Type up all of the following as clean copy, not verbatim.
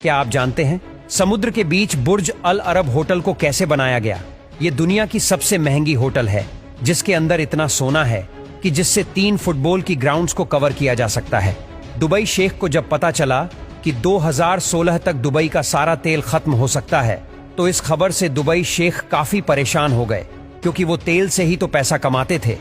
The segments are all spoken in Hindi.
क्या आप जानते हैं समुद्र के बीच बुर्ज अल अरब होटल को कैसे बनाया गया? ये दुनिया की सबसे महंगी होटल है, जिसके अंदर इतना सोना है कि जिससे 3 फुटबॉल की ग्राउंड्स को कवर किया जा सकता है। दुबई शेख को जब पता चला कि 2016 तक दुबई का सारा तेल खत्म हो सकता है, तो इस खबर से दुबई शेख काफी परेशान हो गए, क्योंकि वो तेल से ही तो पैसा कमाते थे।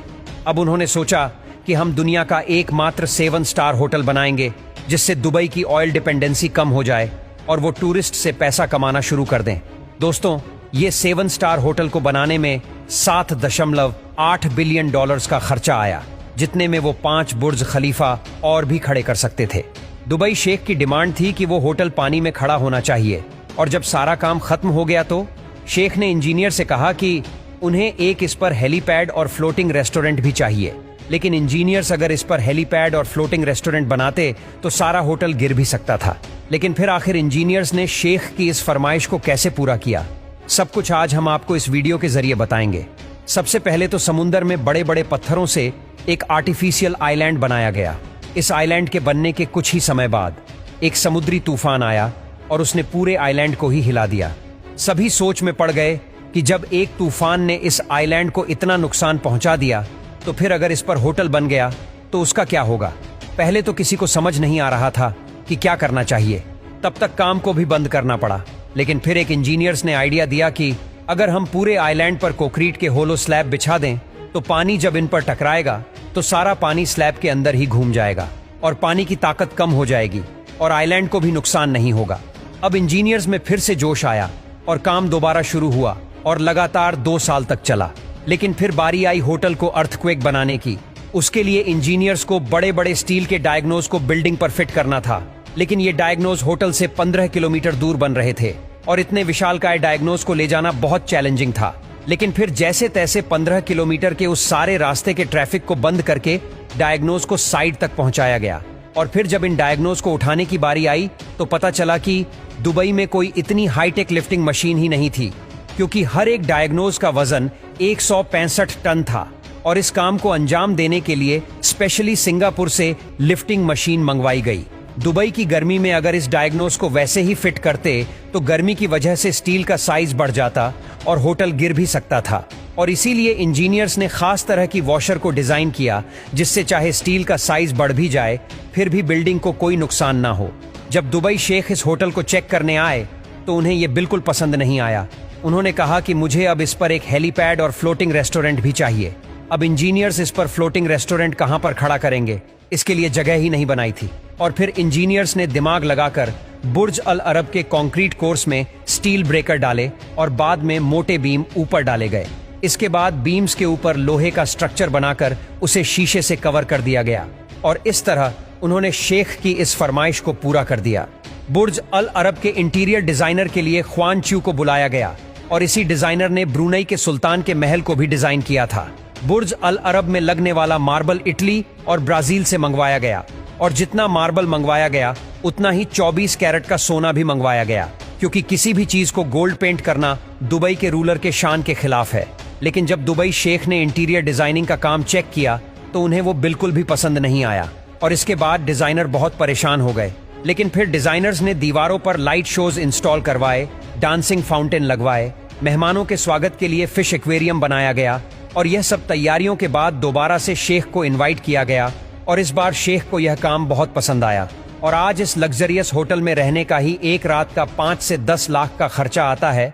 अब उन्होंने सोचा कि हम दुनिया का एकमात्र 7 स्टार होटल बनाएंगे, जिससे दुबई की ऑयल डिपेंडेंसी कम हो जाए और वो टूरिस्ट से पैसा कमाना शुरू कर दें। दोस्तों, ये 7 स्टार होटल को बनाने में 7.8 बिलियन डॉलर्स का खर्चा आया, जितने में वो 5 बुर्ज खलीफा और भी खड़े कर सकते थे। दुबई शेख की डिमांड थी कि वो होटल पानी में खड़ा होना चाहिए, और जब सारा काम खत्म हो गया तो शेख ने इंजीनियर से कहा कि उन्हें एक इस पर हेलीपैड और फ्लोटिंग रेस्टोरेंट भी चाहिए। लेकिन इंजीनियर्स अगर इस पर हेलीपैड और फ्लोटिंग रेस्टोरेंट बनाते तो सारा होटल गिर भी सकता था। लेकिन फिर आखिर इंजीनियर्स ने शेख की इस फरमाइश को कैसे पूरा किया, सब कुछ आज हम आपको इस वीडियो के जरिए बताएंगे। सबसे पहले तो समुद्र में बड़े बड़े पत्थरों से एक आर्टिफिशियल आइलैंड बनाया गया। इस आइलैंड के बनने के कुछ ही समय बाद एक समुद्री तूफान आया और उसने पूरे आइलैंड को ही हिला दिया। सभी सोच में पड़ गए कि जब एक तूफान ने इस आइलैंड को इतना नुकसान पहुंचा दिया, तो फिर अगर इस पर होटल बन गया तो उसका क्या होगा। पहले तो किसी को समझ नहीं आ रहा था कि क्या करना चाहिए, तब तक काम को भी बंद करना पड़ा। लेकिन फिर एक इंजीनियर्स ने आइडिया दिया कि अगर हम पूरे आइलैंड पर कंक्रीट के होलो स्लैब बिछा दें, तो पानी जब इन पर टकराएगा तो सारा पानी स्लैब के अंदर ही घूम जाएगा और पानी की ताकत कम हो जाएगी और आइलैंड को भी नुकसान नहीं होगा। अब इंजीनियर्स में फिर से जोश आया और काम दोबारा शुरू हुआ और लगातार 2 साल तक चला। लेकिन फिर बारी आई होटल को अर्थक्वेक बनाने की। उसके लिए इंजीनियर्स को बड़े बड़े स्टील के डायग्नोज को बिल्डिंग पर फिट करना था, लेकिन ये डायग्नोज होटल से 15 किलोमीटर दूर बन रहे थे और इतने विशालकाय डायग्नोज को ले जाना बहुत चैलेंजिंग था। लेकिन फिर जैसे तैसे 15 किलोमीटर के उस सारे रास्ते के ट्रैफिक को बंद करके डायग्नोज को साइड तक पहुंचाया गया। और फिर जब इन डायग्नोज को उठाने की बारी आई तो पता चला कि दुबई में कोई इतनी हाईटेक लिफ्टिंग मशीन ही नहीं थी, क्योंकि हर एक डायग्नोज का वजन 165 टन था और इस काम को अंजाम देने के लिए स्पेशली सिंगापुर से लिफ्टिंग मशीन मंगवाई गई। दुबई की गर्मी में अगर इस डायग्नोज को वैसे ही फिट करते तो गर्मी की वजह से स्टील का साइज बढ़ जाता और होटल गिर भी सकता था। और इसीलिए इंजीनियर्स ने खास तरह की वॉशर को डिजाइन किया, जिससे चाहे स्टील का साइज बढ़ भी जाए फिर भी बिल्डिंग को कोई नुकसान ना हो। जब दुबई शेख इस होटल को चेक करने आए तो उन्हें यह बिल्कुल पसंद नहीं आया। उन्होंने कहा कि मुझे अब इस पर एक हेलीपैड और फ्लोटिंग रेस्टोरेंट भी चाहिए। अब इंजीनियर्स इस पर फ्लोटिंग रेस्टोरेंट कहां पर खड़ा करेंगे, इसके लिए जगह ही नहीं बनाई थी। और फिर इंजीनियर्स ने दिमाग लगाकर बुर्ज अल अरब के कंक्रीट कोर्स में स्टील ब्रेकर डाले और बाद में मोटे बीम ऊपर डाले गए। इसके बाद बीम्स के ऊपर लोहे का स्ट्रक्चर बनाकर उसे शीशे से कवर कर दिया गया और इस तरह उन्होंने शेख की इस फरमाइश को पूरा कर दिया। बुर्ज अल अरब के इंटीरियर डिजाइनर के लिए ख्वान च्यू को बुलाया गया और इसी डिजाइनर ने ब्रुनई के सुल्तान के महल को भी डिजाइन किया था। बुर्ज अल अरब में लगने वाला मार्बल इटली और ब्राजील से मंगवाया गया और जितना मार्बल मंगवाया गया उतना ही 24 कैरेट का सोना भी मंगवाया गया, क्योंकि किसी भी चीज को गोल्ड पेंट करना दुबई के रूलर के शान के खिलाफ है। लेकिन जब दुबई शेख ने इंटीरियर डिजाइनिंग का काम चेक किया तो उन्हें वो बिल्कुल भी पसंद नहीं आया और इसके बाद डिजाइनर बहुत परेशान हो गए। लेकिन फिर डिजाइनर्स ने दीवारों पर लाइट शोज इंस्टॉल करवाए, डांसिंग फाउंटेन लगवाए, मेहमानों के स्वागत के लिए फिश एक्वेरियम बनाया गया और यह सब तैयारियों के बाद दोबारा से शेख को इनवाइट किया गया और इस बार शेख को यह काम बहुत पसंद आया। और आज इस लग्जरियस होटल में रहने का ही एक रात का 5 से 10 लाख का खर्चा आता है।